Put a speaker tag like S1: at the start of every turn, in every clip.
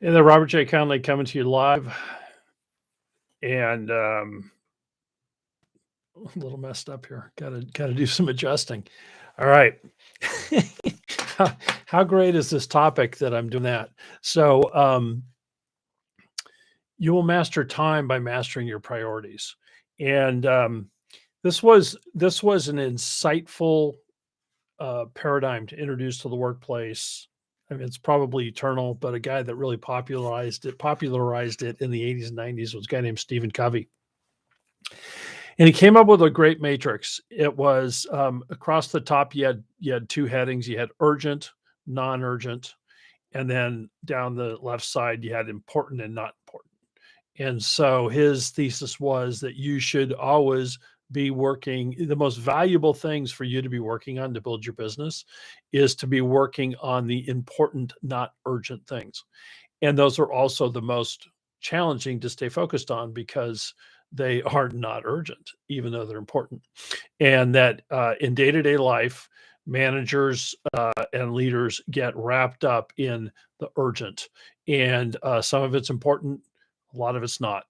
S1: Hey there, Robert J. Conley coming to you live, and a little messed up here. Got to do some adjusting. All right. how, how great is this topic that I'm doing that? So you will master time by mastering your priorities, and this was an insightful paradigm to introduce to the workplace. I mean, it's probably eternal, but a guy that really popularized it in the 80s and 90s was a guy named Stephen Covey. And he came up with a great matrix. It was across the top. You had two headings. You had urgent, non-urgent, and then down the left side you had important and not important. And so his thesis was that you should always be working. The most valuable things for you to be working on to build your business is to be working on the important, not urgent things. And those are also the most challenging to stay focused on because they are not urgent, even though they're important. And that in day to day life, managers and leaders get wrapped up in the urgent, and some of it's important, a lot of it's not.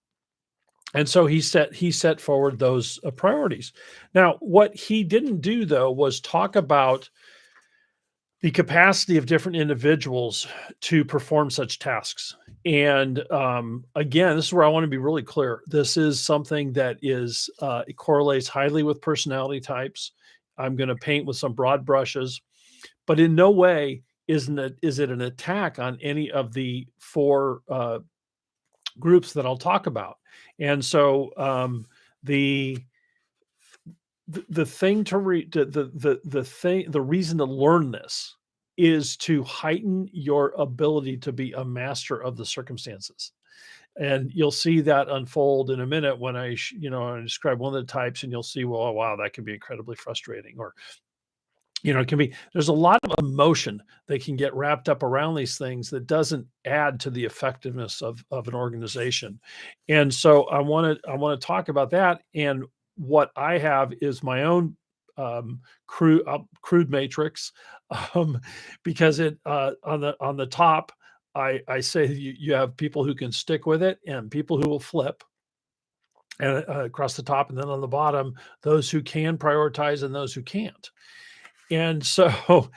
S1: And so he set forward those priorities. Now, what he didn't do though was talk about the capacity of different individuals to perform such tasks. And again, this is where I want to be really clear. This is something that it correlates highly with personality types. I'm going to paint with some broad brushes, but in no way is it an attack on any of the four groups that I'll talk about. And so the the thing to read the thing the reason to learn this is to heighten your ability to be a master of the circumstances. And you'll see that unfold in a minute when I describe one of the types, and you'll see, well, wow, that can be incredibly frustrating. Or it can be, there's a lot of emotion that can get wrapped up around these things that doesn't add to the effectiveness of an organization. And so I want to talk about that. And what I have is my own crude matrix, um, because it on the top, I say you have people who can stick with it and people who will flip, and across the top, and then on the bottom, those who can prioritize and those who can't. And so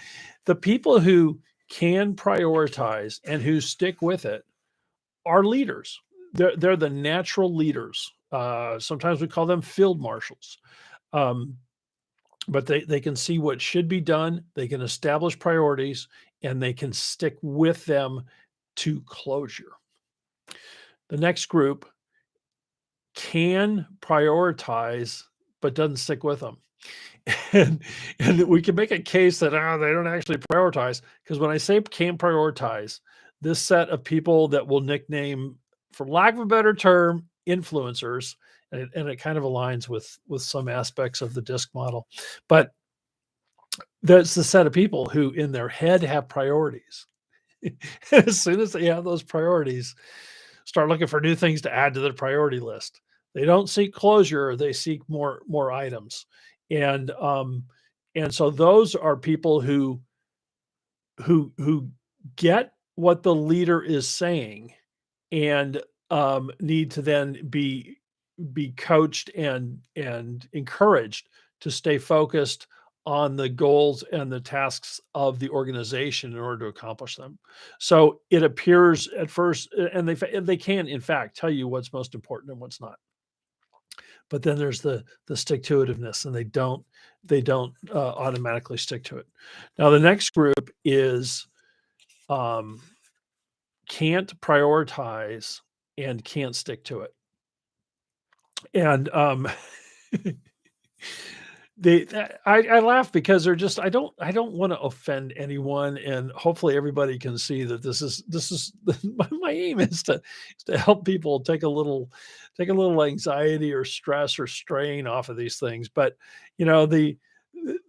S1: the people who can prioritize and who stick with it are leaders. They're the natural leaders. Sometimes we call them field marshals. Um, but they can see what should be done, they can establish priorities, and they can stick with them to closure. The next group can prioritize but doesn't stick with them. And we can make a case that they don't actually prioritize, because when I say can prioritize, this set of people that we'll nickname, for lack of a better term, influencers, and it kind of aligns with some aspects of the disc model, but that's the set of people who in their head have priorities. As soon as they have those priorities, start looking for new things to add to their priority list. They don't seek closure, they seek more items. And um and so those are people who get what the leader is saying, and need to then be coached and encouraged to stay focused on the goals and the tasks of the organization in order to accomplish them. So it appears at first, and they can in fact tell you what's most important and what's not. But then there's the stick to itiveness, and they don't automatically stick to it. Now the next group is um, can't prioritize and can't stick to it. And I laugh because they're just, I don't want to offend anyone, and hopefully everybody can see that this is my aim is to help people take a little anxiety or stress or strain off of these things. But you know the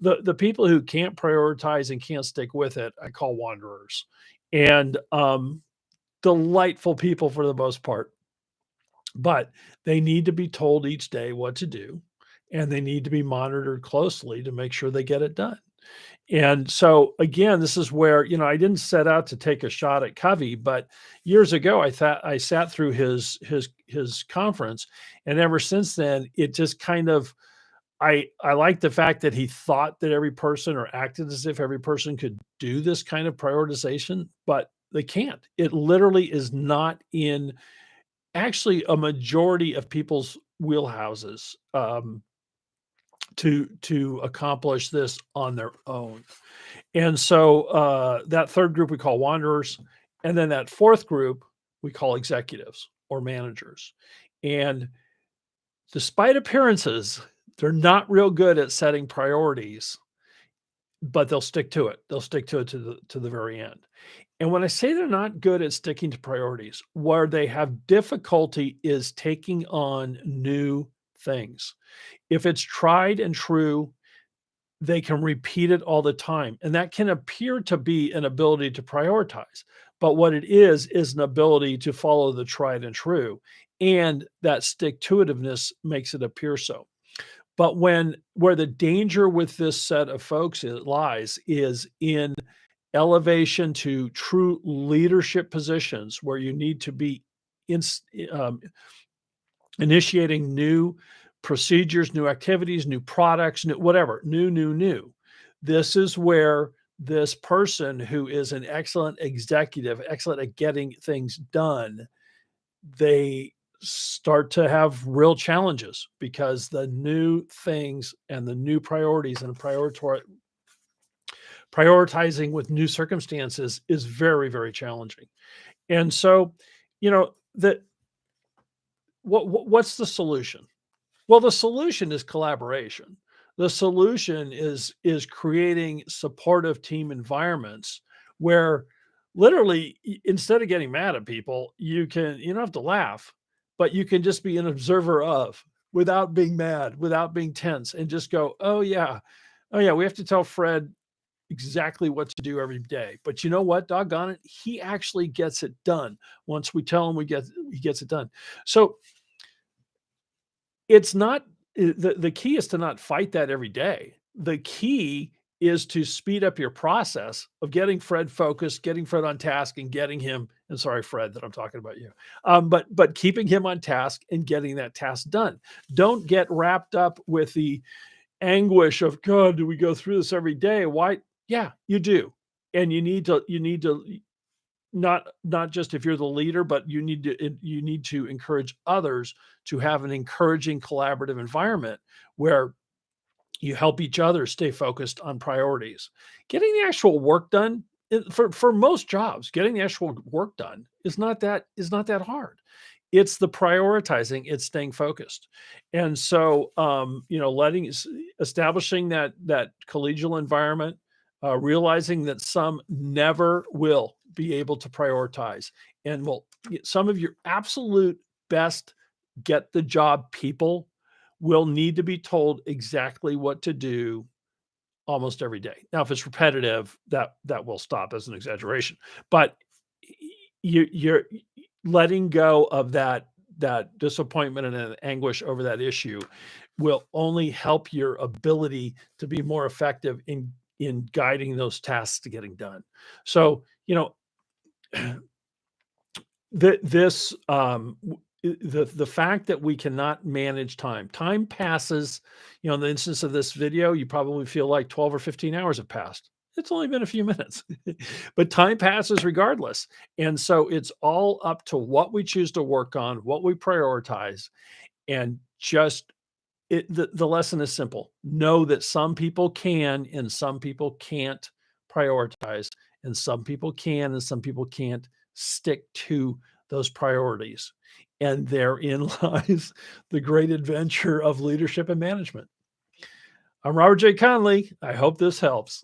S1: the people who can't prioritize and can't stick with it, I call wanderers, and delightful people for the most part, but they need to be told each day what to do, and they need to be monitored closely to make sure they get it done. And so again, this is where, I didn't set out to take a shot at Covey, but years ago I thought I sat through his conference, and ever since then it just kind of I like the fact that he thought that every person, or acted as if every person could do this kind of prioritization, but they can't. It literally is not in actually a majority of people's wheelhouses, to accomplish this on their own. And so that third group we call wanderers, and then that fourth group we call executives or managers. And despite appearances, they're not real good at setting priorities, but they'll stick to it. They'll stick to it to the very end. And when I say they're not good at sticking to priorities, where they have difficulty is taking on new things. If it's tried and true, they can repeat it all the time. And that can appear to be an ability to prioritize. But what it is an ability to follow the tried and true. And that stick to itiveness makes it appear so. But where the danger with this set of folks lies is in elevation to true leadership positions where you need to be in, um, initiating new procedures, new activities, new products, new whatever, new. This is where this person who is an excellent executive, excellent at getting things done, they start to have real challenges because the new things and the new priorities and prioritizing with new circumstances is very, very challenging. And so, that what's the solution? Well, the solution is collaboration. The solution is creating supportive team environments where literally instead of getting mad at people, you don't have to laugh, but you can just be an observer of without being mad, without being tense, and just go, "Oh yeah. Oh yeah, we have to tell Fred exactly what to do every day. But you know what? Doggone it, he actually gets it done. Once we tell him he gets it done." So it's not the key is to not fight that every day. The key is to speed up your process of getting Fred focused, getting Fred on task, and getting him. And sorry, Fred, that I'm talking about you. But keeping him on task and getting that task done. Don't get wrapped up with the anguish of God. Do we go through this every day? Why? Yeah, you do, and you need to not just if you're the leader, but you need to encourage others to have an encouraging collaborative environment where you help each other stay focused on priorities. Getting the actual work done for most jobs, getting the actual work done is not that hard. It's the prioritizing, it's staying focused. And so establishing that collegial environment, realizing that some never will be able to prioritize, and some of your absolute best get the job people will need to be told exactly what to do almost every day. Now, if it's repetitive, that will stop as an exaggeration. But you're letting go of that disappointment and anguish over that issue will only help your ability to be more effective in guiding those tasks to getting done. So, this the fact that we cannot manage time passes. In the instance of this video, you probably feel like 12 or 15 hours have passed. It's only been a few minutes. But time passes regardless, and so it's all up to what we choose to work on, what we prioritize. And just the lesson is simple: know that some people can and some people can't prioritize, and some people can and some people can't stick to those priorities. And therein lies the great adventure of leadership and management. I'm Robert J. Conley. I hope this helps.